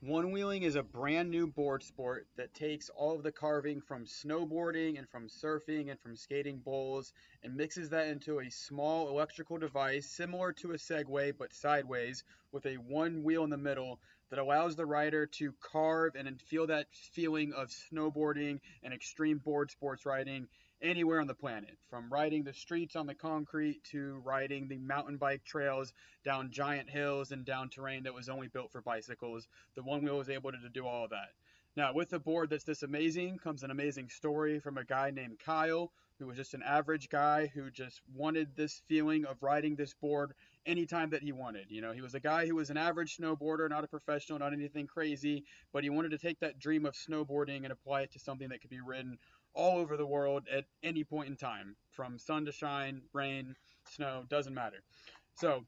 One-wheeling is a brand new board sport that takes all of the carving from snowboarding and from surfing and from skating bowls and mixes that into a small electrical device similar to a Segway but sideways with a one wheel in the middle that allows the rider to carve and then feel that feeling of snowboarding and extreme board sports riding anywhere on the planet, from riding the streets on the concrete to riding the mountain bike trails down giant hills and down terrain that was only built for bicycles. The one wheel was able to do all of that. Now, with a board that's this amazing comes an amazing story from a guy named Kyle, who was just an average guy who just wanted this feeling of riding this board anytime that he wanted. You know, he was a guy who was an average snowboarder, not a professional, not anything crazy, but he wanted to take that dream of snowboarding and apply it to something that could be ridden all over the world at any point in time, from sun to shine, rain, snow, doesn't matter. So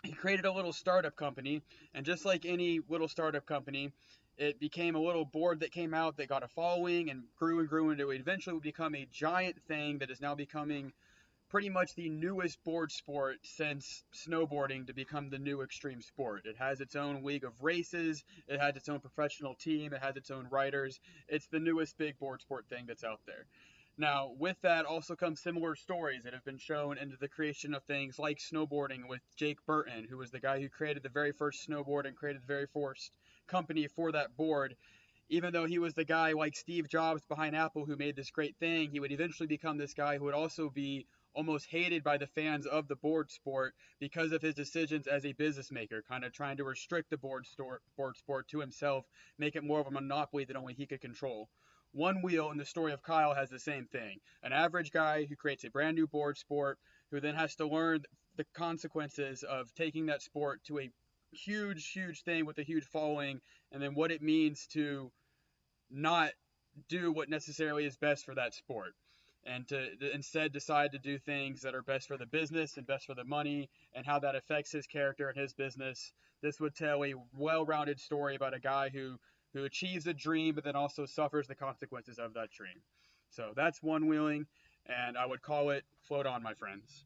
he created a little startup company, and just like any little startup company, it became a little board that came out that got a following and grew and it would eventually become a giant thing that is now becoming pretty much the newest board sport since snowboarding to become the new extreme sport. It has its own league of races, it has its own professional team, it has its own riders. It's the newest big board sport thing that's out there. Now, with that also comes similar stories that have been shown into the creation of things like snowboarding with Jake Burton, who was the guy who created the very first snowboard and created the very first company for that board. Even though he was the guy like Steve Jobs behind Apple who made this great thing, he would eventually become this guy who would also be almost hated by the fans of the board sport because of his decisions as a business maker, kind of trying to restrict the board sport to himself, make it more of a monopoly that only he could control. One Wheel in the story of Kyle has the same thing. An average guy who creates a brand new board sport, who then has to learn the consequences of taking that sport to a huge, huge thing with a huge following, and then what it means to not do what necessarily is best for that sport and to instead decide to do things that are best for the business and best for the money and how that affects his character and his business. This would tell a well-rounded story about a guy who achieves a dream but then also suffers the consequences of that dream. So that's one wheeling, and I would call it float on, my friends.